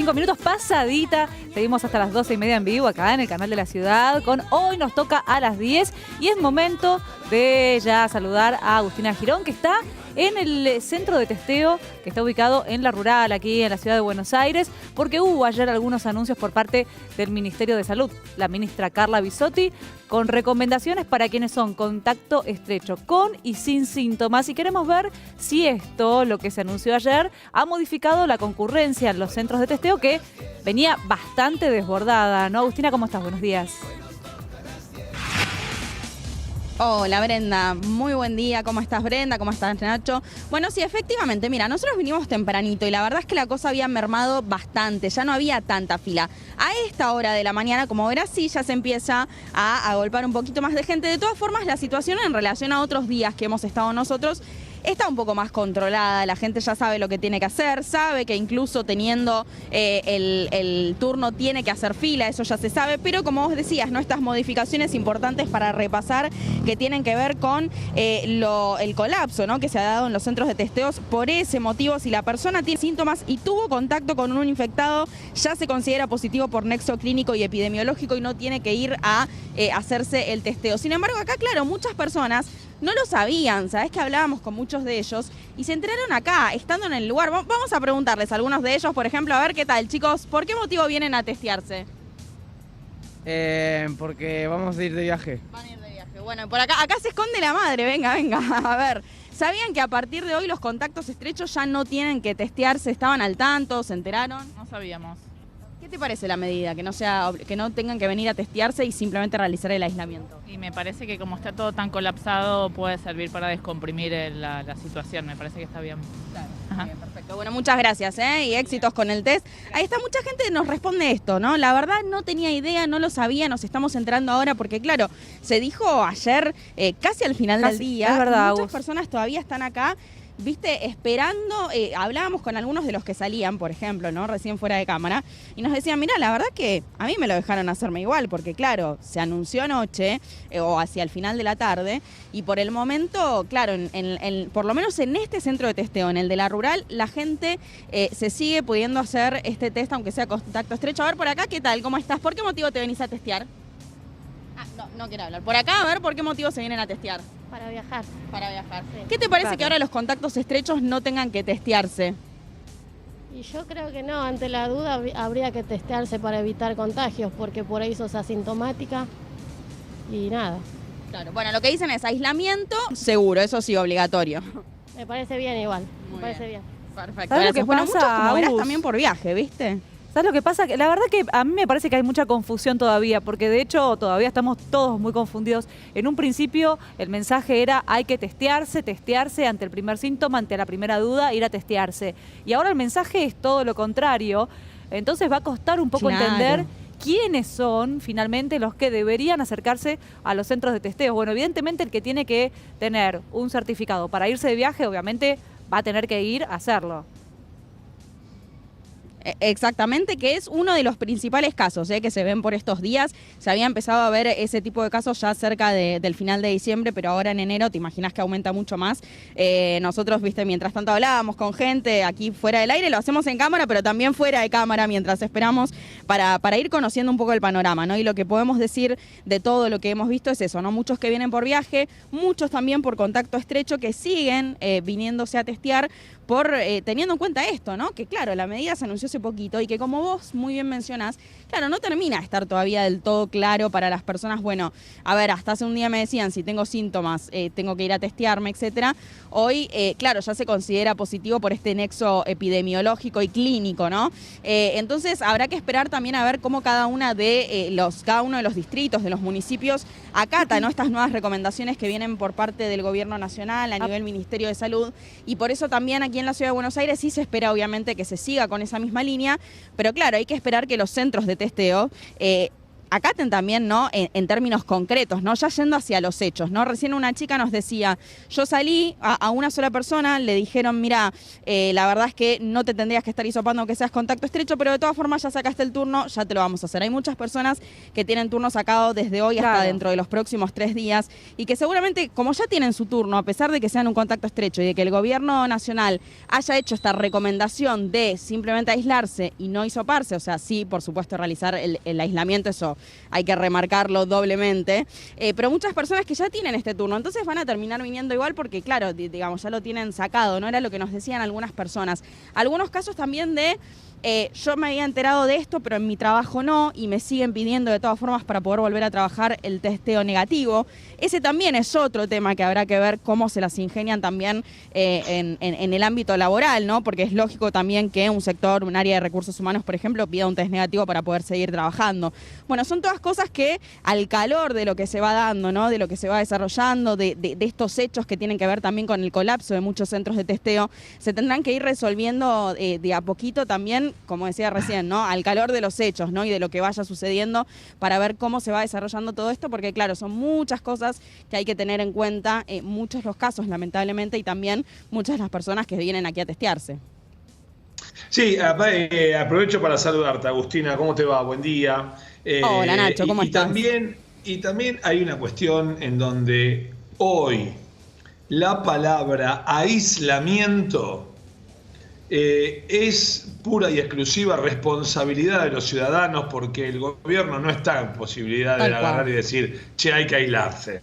5 minutos pasadita, seguimos hasta las 12:30 en vivo acá en el canal de la ciudad con Hoy Nos Toca a las 10 y es momento de ya saludar a Agustina Girón, que está en el centro de testeo que está ubicado en La Rural, aquí en la ciudad de Buenos Aires, porque hubo ayer algunos anuncios por parte del Ministerio de Salud, la ministra Carla Bisotti, con recomendaciones para quienes son contacto estrecho, con y sin síntomas. Y queremos ver si esto, lo que se anunció ayer, ha modificado la concurrencia en los centros de testeo, que venía bastante desbordada, ¿no? Agustina, ¿cómo estás? Buenos días. Hola Brenda, muy buen día, ¿cómo estás Brenda? ¿Cómo estás Nacho? Bueno, sí, efectivamente, mira, nosotros vinimos tempranito y la verdad es que la cosa había mermado bastante, ya no había tanta fila. A esta hora de la mañana, como verás, sí, ya se empieza a agolpar un poquito más de gente. De todas formas, la situación en relación a otros días que hemos estado nosotros está un poco más controlada, la gente ya sabe lo que tiene que hacer, sabe que incluso teniendo el turno tiene que hacer fila, eso ya se sabe, pero como vos decías, ¿no? Estas modificaciones importantes para repasar que tienen que ver con el colapso, ¿no? Que se ha dado en los centros de testeos. Por ese motivo, si la persona tiene síntomas y tuvo contacto con un infectado, ya se considera positivo por nexo clínico y epidemiológico y no tiene que ir a hacerse el testeo. Sin embargo, acá, claro, muchas personas no lo sabían, ¿sabés? Que hablábamos con muchos de ellos y se enteraron acá, estando en el lugar. Vamos a preguntarles a algunos de ellos, por ejemplo, a ver qué tal, chicos, ¿por qué motivo vienen a testearse? Porque vamos a ir de viaje. Van a ir de viaje. Bueno, por acá se esconde la madre, venga, a ver. ¿Sabían que a partir de hoy los contactos estrechos ya no tienen que testearse? ¿Estaban al tanto? ¿Se enteraron? No sabíamos. ¿Qué te parece la medida? Que no tengan que venir a testearse y simplemente realizar el aislamiento. Y me parece que como está todo tan colapsado puede servir para descomprimir la situación, me parece que está bien. Claro, Ajá. bien, perfecto. Bueno, muchas gracias, y éxitos con el test. Ahí está, mucha gente nos responde esto, ¿no? La verdad no tenía idea, no lo sabía, nos estamos enterando ahora porque, claro, se dijo ayer casi al final del día. Es verdad, muchas personas todavía están acá, viste, esperando. Hablábamos con algunos de los que salían, por ejemplo, ¿no? Recién fuera de cámara, y nos decían, mira, la verdad que a mí me lo dejaron hacerme igual, porque claro, se anunció anoche o hacia el final de la tarde, y por el momento, claro, por lo menos en este centro de testeo, en el de La Rural, la gente se sigue pudiendo hacer este test, aunque sea contacto estrecho. A ver, por acá, ¿qué tal? ¿Cómo estás? ¿Por qué motivo te venís a testear? No quiero hablar. Por acá, a ver, ¿por qué motivo se vienen a testear? Para viajar. Para viajar. Sí. ¿Qué te parece Claro. que ahora los contactos estrechos no tengan que testearse? Y yo creo que no, ante la duda habría que testearse para evitar contagios, porque por ahí sos asintomática y nada. Claro, bueno, lo que dicen es aislamiento seguro, eso sí, obligatorio. Me parece bien igual, Muy me parece bien. bien. Perfecto. ¿Sabes lo que Gracias. Bueno, pasa, muchos, como verás, Agus? también por viaje, ¿viste? ¿Sabes lo que pasa? Que la verdad que a mí me parece que hay mucha confusión todavía, porque de hecho todavía estamos todos muy confundidos. En un principio el mensaje era hay que testearse ante el primer síntoma, ante la primera duda, ir a testearse. Y ahora el mensaje es todo lo contrario. Entonces va a costar un poco Claro. entender quiénes son finalmente los que deberían acercarse a los centros de testeo. Bueno, evidentemente el que tiene que tener un certificado para irse de viaje, obviamente va a tener que ir a hacerlo. Exactamente, que es uno de los principales casos que se ven por estos días. Se había empezado a ver ese tipo de casos ya cerca del final de diciembre, pero ahora en enero te imaginas que aumenta mucho más. Nosotros, viste, mientras tanto hablábamos con gente aquí fuera del aire, lo hacemos en cámara, pero también fuera de cámara mientras esperamos para ir conociendo un poco el panorama, ¿no? Y lo que podemos decir de todo lo que hemos visto es eso, ¿no? Muchos que vienen por viaje, muchos también por contacto estrecho que siguen viniéndose a testear por teniendo en cuenta esto, ¿no? Que claro, la medida se anunció hace poquito y que, como vos muy bien mencionás, claro, no termina de estar todavía del todo claro para las personas. Bueno, a ver, hasta hace un día me decían si tengo síntomas, tengo que ir a testearme, etcétera. Hoy, claro, ya se considera positivo por este nexo epidemiológico y clínico, ¿no? Entonces habrá que esperar también a ver cómo cada uno de los distritos, de los municipios, acata, ¿no? Estas nuevas recomendaciones que vienen por parte del Gobierno Nacional a nivel Ministerio de Salud, y por eso también aquí en la Ciudad de Buenos Aires sí se espera obviamente que se siga con esa misma línea, pero claro, hay que esperar que los centros de testeo acaten también, ¿no? En términos concretos, ¿no? Ya yendo hacia los hechos, ¿no? Recién una chica nos decía, yo salí a una sola persona, le dijeron, mira, la verdad es que no te tendrías que estar hisopando aunque seas contacto estrecho, pero de todas formas ya sacaste el turno, ya te lo vamos a hacer. Hay muchas personas que tienen turno sacado desde hoy hasta dentro de los próximos 3 días y que seguramente, como ya tienen su turno, a pesar de que sean un contacto estrecho y de que el gobierno nacional haya hecho esta recomendación de simplemente aislarse y no hisoparse, o sea, sí, por supuesto, realizar el aislamiento, eso hay que remarcarlo doblemente, pero muchas personas que ya tienen este turno, entonces van a terminar viniendo igual porque, claro, digamos, ya lo tienen sacado, ¿no? Era lo que nos decían algunas personas. Algunos casos también de... yo me había enterado de esto, pero en mi trabajo no, y me siguen pidiendo de todas formas para poder volver a trabajar el testeo negativo. Ese también es otro tema que habrá que ver cómo se las ingenian también en el ámbito laboral, ¿no? Porque es lógico también que un sector, un área de recursos humanos, por ejemplo, pida un test negativo para poder seguir trabajando. Bueno, son todas cosas que al calor de lo que se va dando, ¿no? De lo que se va desarrollando, de estos hechos que tienen que ver también con el colapso de muchos centros de testeo, se tendrán que ir resolviendo de a poquito también, como decía recién, ¿no? Al calor de los hechos, ¿no? Y de lo que vaya sucediendo para ver cómo se va desarrollando todo esto, porque claro, son muchas cosas que hay que tener en cuenta, muchos los casos lamentablemente y también muchas las personas que vienen aquí a testearse. Sí, aprovecho para saludarte, Agustina, ¿cómo te va? Buen día. Hola Nacho, ¿cómo estás? También hay una cuestión en donde hoy la palabra aislamiento es pura y exclusiva responsabilidad de los ciudadanos porque el gobierno no está en posibilidad de agarrar y decir, che, hay que aislarse.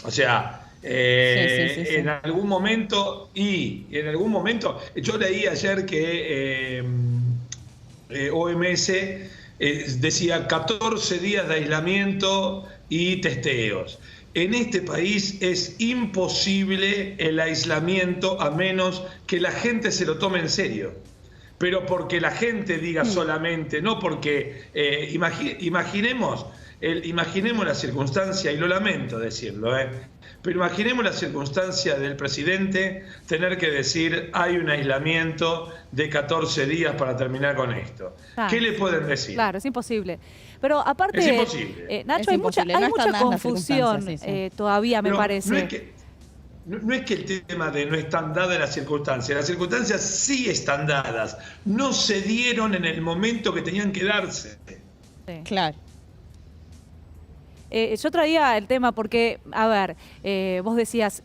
O sea, en algún momento, yo leí ayer que OMS decía 14 días de aislamiento y testeos. En este país es imposible el aislamiento a menos que la gente se lo tome en serio. Pero porque la gente diga solamente, no porque... imaginemos la circunstancia, y lo lamento decirlo, pero imaginemos la circunstancia del presidente tener que decir hay un aislamiento de 14 días para terminar con esto. ¿Qué le pueden decir? Claro, es imposible. Pero aparte, es imposible. Nacho, hay mucha confusión todavía, me parece. No es que el tema de no están dadas las circunstancias sí están dadas, no se dieron en el momento que tenían que darse. Sí. Claro. Yo traía el tema porque, a ver, vos decías,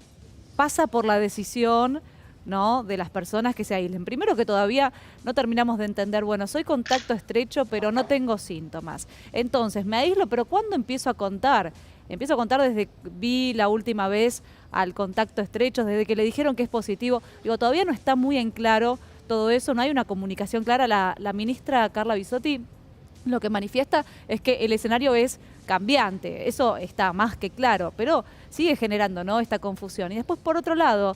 pasa por la decisión, ¿no?, de las personas que se aíslen. Primero que todavía no terminamos de entender, bueno, soy contacto estrecho, pero no tengo síntomas. Entonces, me aíslo, pero ¿cuándo empiezo a contar? Empiezo a contar desde que vi la última vez al contacto estrecho, desde que le dijeron que es positivo. Digo, todavía no está muy en claro todo eso, no hay una comunicación clara. La ministra Carla Bisotti lo que manifiesta es que el escenario es cambiante, eso está más que claro, pero sigue generando, ¿no?, esta confusión. Y después, por otro lado,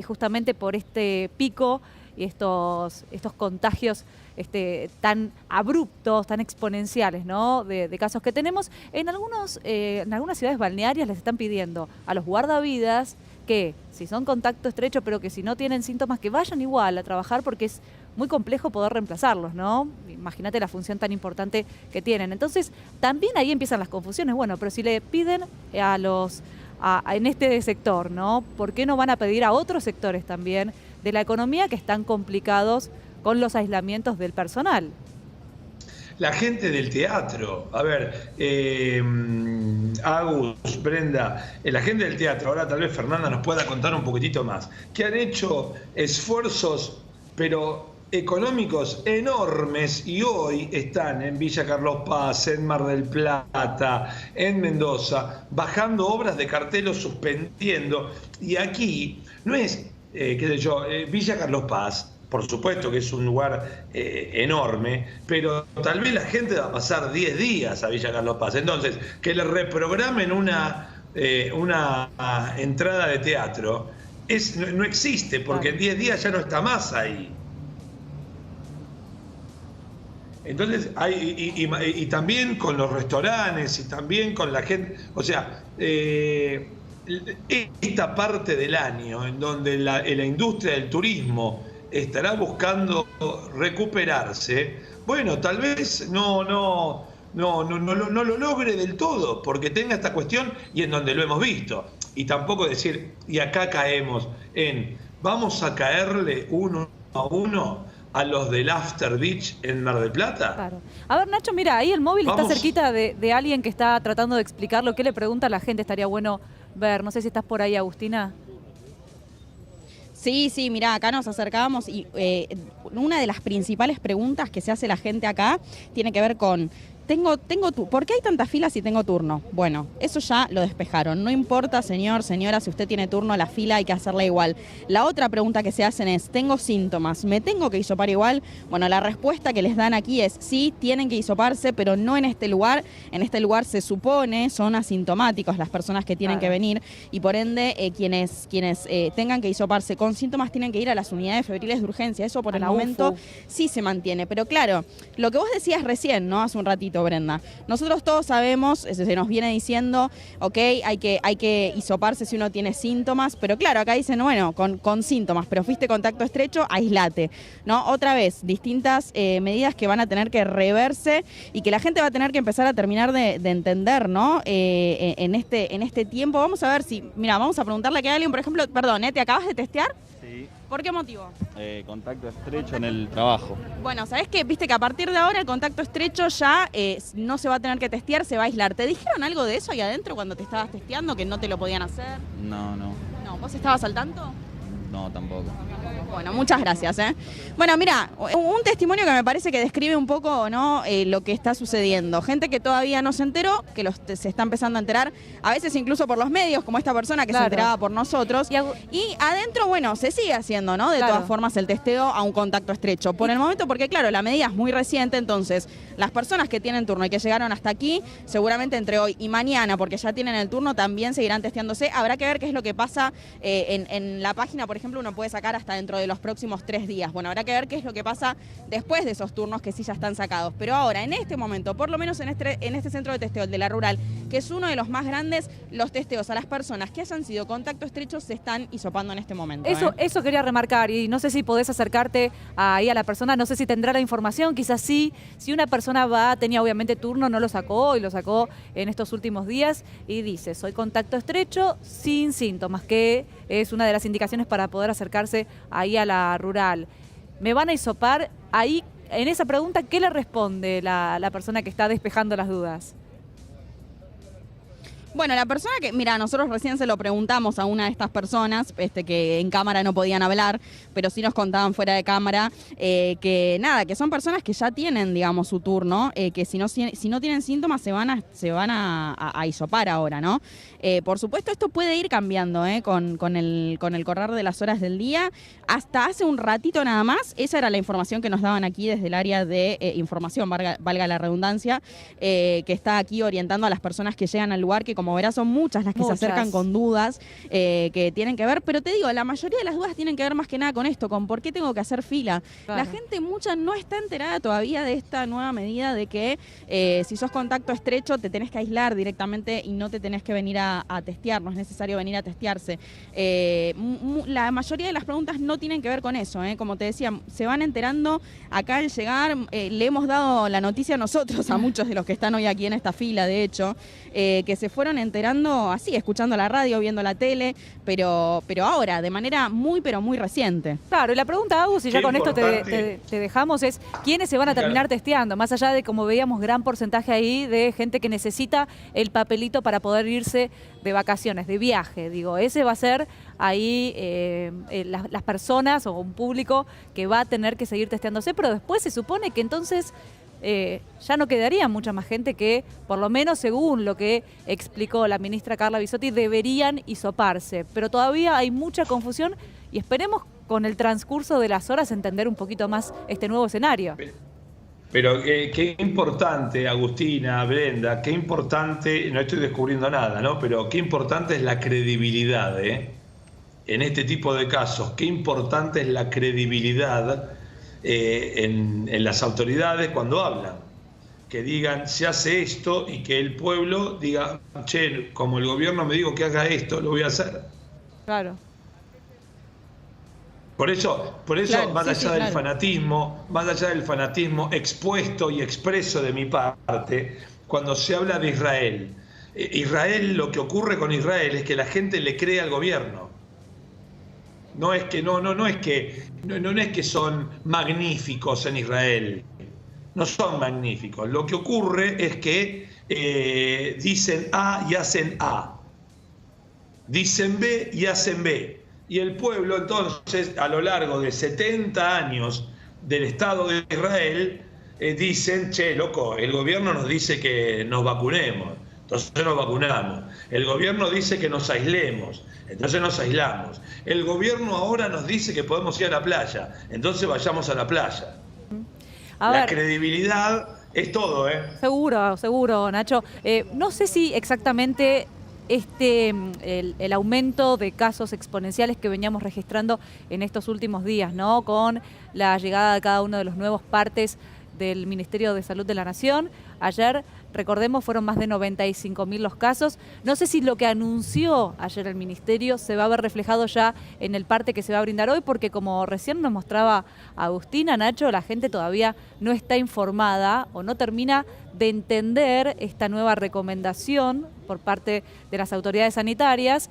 justamente por este pico y estos contagios tan abruptos, tan exponenciales, ¿no?, de casos que tenemos, en algunas ciudades balnearias les están pidiendo a los guardavidas que si son contacto estrecho, pero que si no tienen síntomas, que vayan igual a trabajar porque es muy complejo poder reemplazarlos, ¿no? Imagínate la función tan importante que tienen. Entonces, también ahí empiezan las confusiones. Bueno, pero si le piden en este sector, ¿no?, ¿por qué no van a pedir a otros sectores también de la economía que están complicados con los aislamientos del personal? La gente del teatro, a ver, Agus, Brenda, la gente del teatro, ahora tal vez Fernanda nos pueda contar un poquitito más, que han hecho esfuerzos, pero económicos enormes, y hoy están en Villa Carlos Paz, en Mar del Plata, en Mendoza, bajando obras de cartel o suspendiendo. Y aquí no es, qué sé yo, Villa Carlos Paz, por supuesto que es un lugar enorme, pero tal vez la gente va a pasar 10 días a Villa Carlos Paz. Entonces, que le reprogramen una entrada de teatro no existe, porque en 10 días ya no está más ahí. Entonces, y también con los restaurantes, y también con la gente, o sea, esta parte del año en donde la industria del turismo estará buscando recuperarse, bueno, tal vez no no lo logre del todo, porque tenga esta cuestión y en donde lo hemos visto. Y tampoco decir, y acá caemos en, vamos a caerle uno a uno a los del After Beach en Mar del Plata. Claro. A ver, Nacho, mira, ahí el móvil está cerquita de alguien que está tratando de explicar lo que le pregunta a la gente. Estaría bueno ver, no sé si estás por ahí, Agustina. Sí, mirá, acá nos acercábamos y una de las principales preguntas que se hace la gente acá tiene que ver con... ¿Por qué hay tantas filas si tengo turno? Bueno, eso ya lo despejaron. No importa, señor, señora, si usted tiene turno, la fila hay que hacerla igual. La otra pregunta que se hacen es, ¿tengo síntomas? ¿Me tengo que hisopar igual? Bueno, la respuesta que les dan aquí es, sí, tienen que hisoparse, pero no en este lugar. En este lugar se supone son asintomáticos las personas que tienen que venir y por ende quienes tengan que hisoparse con síntomas tienen que ir a las unidades febriles de urgencia. Eso por el momento sí se mantiene. Pero claro, lo que vos decías recién, ¿no? Hace un ratito, Brenda. Nosotros todos sabemos, se nos viene diciendo, ok, hay que hisoparse si uno tiene síntomas, pero claro, acá dicen, bueno, con síntomas, pero fuiste contacto estrecho, aislate, ¿no? Otra vez, distintas medidas que van a tener que reverse y que la gente va a tener que empezar a terminar de entender, ¿no? En este tiempo. Vamos a ver si, mira, vamos a preguntarle que alguien, por ejemplo, perdón, ¿te acabas de testear? Sí. ¿Por qué motivo? Contacto estrecho en el trabajo. Bueno, ¿sabés qué? Viste que a partir de ahora el contacto estrecho ya no se va a tener que testear, se va a aislar. ¿Te dijeron algo de eso ahí adentro cuando te estabas testeando, que no te lo podían hacer? No. No, ¿vos estabas al tanto? No, tampoco. Bueno, muchas gracias. Bueno, mira, un testimonio que me parece que describe un poco, ¿no? Lo que está sucediendo. Gente que todavía no se enteró, que se está empezando a enterar, a veces incluso por los medios, como esta persona que se enteraba por nosotros. Y adentro, bueno, se sigue haciendo, ¿no? De todas formas, el testeo a un contacto estrecho. Por el momento, porque claro, la medida es muy reciente, entonces las personas que tienen turno y que llegaron hasta aquí, seguramente entre hoy y mañana, porque ya tienen el turno, también seguirán testeándose. Habrá que ver qué es lo que pasa en la página, por ejemplo, uno puede sacar hasta dentro de los próximos 3 días. Bueno, habrá que ver qué es lo que pasa después de esos turnos que sí ya están sacados. Pero ahora, en este momento, por lo menos en este centro de testeo, el de la Rural, que es uno de los más grandes, los testeos a las personas que hayan sido contacto estrecho se están hisopando en este momento. Eso quería remarcar, y no sé si podés acercarte ahí a la persona, no sé si tendrá la información, quizás sí. Si una persona tenía obviamente turno, no lo sacó y lo sacó en estos últimos días y dice, soy contacto estrecho sin síntomas, que es una de las indicaciones para poder acercarse ahí a la Rural. ¿Me van a hisopar? Ahí, en esa pregunta, ¿qué le responde la persona que está despejando las dudas? Bueno, la persona que, mira, nosotros recién se lo preguntamos a una de estas personas, que en cámara no podían hablar, pero sí nos contaban fuera de cámara, que nada, que son personas que ya tienen, digamos, su turno, que si no tienen síntomas se van a hisopar ahora, ¿no? Por supuesto, esto puede ir cambiando, con el correr de las horas del día. Hasta hace un ratito nada más, esa era la información que nos daban aquí desde el área de información, valga la redundancia, que está aquí orientando a las personas que llegan al lugar, que como verás son muchas las que se acercan con dudas que tienen que ver, pero te digo, la mayoría de las dudas tienen que ver más que nada con esto, con por qué tengo que hacer fila. Claro. La gente mucha no está enterada todavía de esta nueva medida de que si sos contacto estrecho te tenés que aislar directamente y no te tenés que venir a testear, no es necesario venir a testearse. La mayoría de las preguntas no tienen que ver con eso, como te decía, se van enterando acá al llegar, le hemos dado la noticia nosotros a muchos de los que están hoy aquí en esta fila, de hecho, que se fueron enterando así, escuchando la radio, viendo la tele, pero ahora, de manera muy, pero muy reciente. Claro, y la pregunta, Agus, y ya con esto te dejamos, es ¿quiénes se van a terminar testeando? Más allá de, como veíamos, gran porcentaje ahí de gente que necesita el papelito para poder irse de vacaciones, de viaje, digo, ese va a ser ahí las personas o un público que va a tener que seguir testeándose, pero después se supone que entonces ya no quedaría mucha más gente que, por lo menos según lo que explicó la ministra Carla Bisotti, deberían hisoparse. Pero todavía hay mucha confusión y esperemos con el transcurso de las horas entender un poquito más este nuevo escenario. Pero qué importante, Agustina, Brenda, qué importante, no estoy descubriendo nada, ¿no? Pero qué importante es la credibilidad, en este tipo de casos. Qué importante es la credibilidad en las autoridades cuando hablan, que digan se hace esto y que el pueblo diga, che, como el gobierno me dijo que haga esto, lo voy a hacer. Claro. Por eso Claro, más sí, allá sí, del claro. fanatismo expuesto y expreso de mi parte, cuando se habla de Israel, Israel, lo que ocurre con Israel es que la gente le cree al gobierno. No es que no es que son magníficos en Israel. No son magníficos. Lo que ocurre es que dicen A y hacen A. Dicen B y hacen B. Y el pueblo entonces, a lo largo de 70 años del Estado de Israel, dicen, che, loco, el gobierno nos dice que nos vacunemos, entonces nos vacunamos. El gobierno dice que nos aislemos, entonces nos aislamos. El gobierno ahora nos dice que podemos ir a la playa, entonces vayamos a la playa. La credibilidad es todo, ¿eh? Seguro, seguro, Nacho. No sé si exactamente el aumento de casos exponenciales que veníamos registrando en estos últimos días, ¿no? Con la llegada de cada uno de los nuevos partes del Ministerio de Salud de la Nación. Ayer, recordemos, fueron más de 95.000 los casos. No sé si lo que anunció ayer el Ministerio se va a ver reflejado ya en el parte que se va a brindar hoy, porque como recién nos mostraba Agustina, Nacho, la gente todavía no está informada o no termina de entender esta nueva recomendación por parte de las autoridades sanitarias.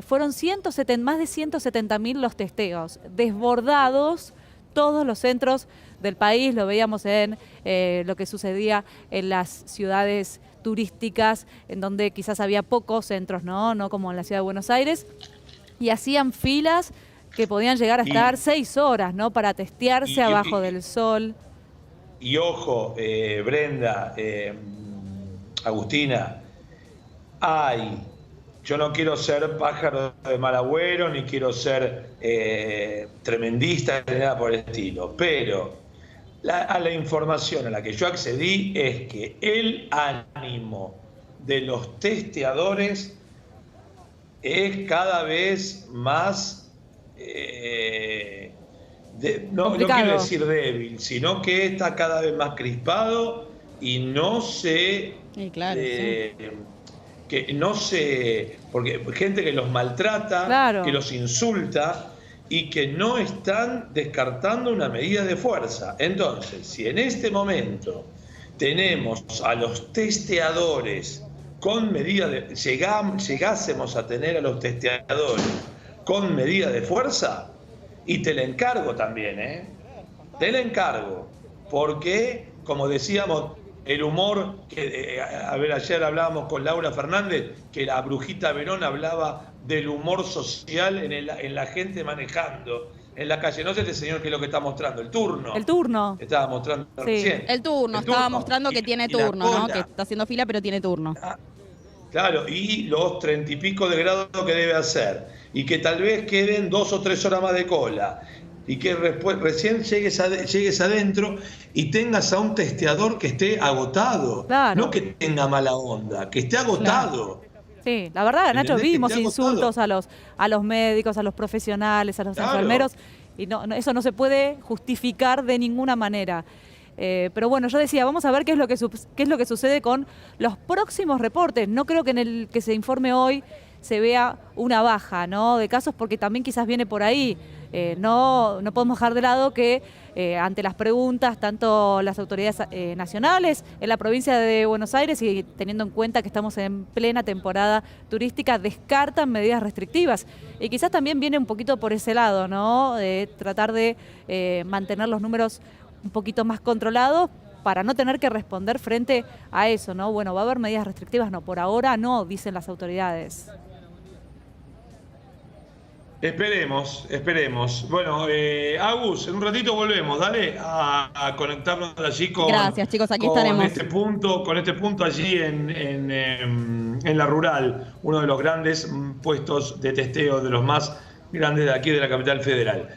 Fueron más de 170.000 los testeos, desbordados todos los centros del país. Lo veíamos en lo que sucedía en las ciudades turísticas, en donde quizás había pocos centros, no como en la ciudad de Buenos Aires, y hacían filas que podían llegar a estar 6 horas, ¿no? Para testearse abajo del sol. Y ojo, Brenda, Agustina, yo no quiero ser pájaro de mal agüero, ni quiero ser tremendista, ni nada por el estilo, pero a la información a la que yo accedí es que el ánimo de los testeadores es cada vez más, no quiero decir débil, sino que está cada vez más crispado y no se... Sí, claro, que no se... porque gente que los maltrata, claro, que los insulta y que no están descartando una medida de fuerza. Entonces, si en este momento tenemos a los testeadores con medida de... llegásemos a tener a los testeadores con medida de fuerza, y te la encargo también, te la encargo, porque, como decíamos, el humor, ayer hablábamos con Laura Fernández, que la Brujita Verón hablaba del humor social en la gente manejando en la calle. No sé este señor qué es lo que está mostrando, el turno. El turno. Estaba mostrando recién. El turno, estaba mostrando que tiene turno, ¿no? Que está haciendo fila, pero tiene turno. Claro, y los 30 y pico de grados que debe hacer. Y que tal vez queden 2 o 3 horas más de cola. Y que recién llegues adentro y tengas a un testeador que esté agotado. Claro. No que tenga mala onda, que esté agotado. Claro. Sí, la verdad, Nacho, vimos insultos agotado a los médicos, a los profesionales, a los enfermeros, y eso no se puede justificar de ninguna manera. Pero bueno, yo decía, vamos a ver qué es lo que sucede con los próximos reportes. No creo que en el que se informe hoy se vea una baja, ¿no?, de casos, porque también quizás viene por ahí. No podemos dejar de lado que ante las preguntas, tanto las autoridades nacionales en la provincia de Buenos Aires, y teniendo en cuenta que estamos en plena temporada turística, descartan medidas restrictivas. Y quizás también viene un poquito por ese lado, ¿no?, de tratar de mantener los números un poquito más controlados para no tener que responder frente a eso, ¿no? Bueno, ¿va a haber medidas restrictivas? No, por ahora no, dicen las autoridades. Esperemos. Bueno, Agus, en un ratito volvemos, dale, a conectarnos allí con... Gracias, chicos, aquí estaremos. Con este punto allí en la rural, uno de los grandes puestos de testeo, de los más grandes de aquí de la capital federal.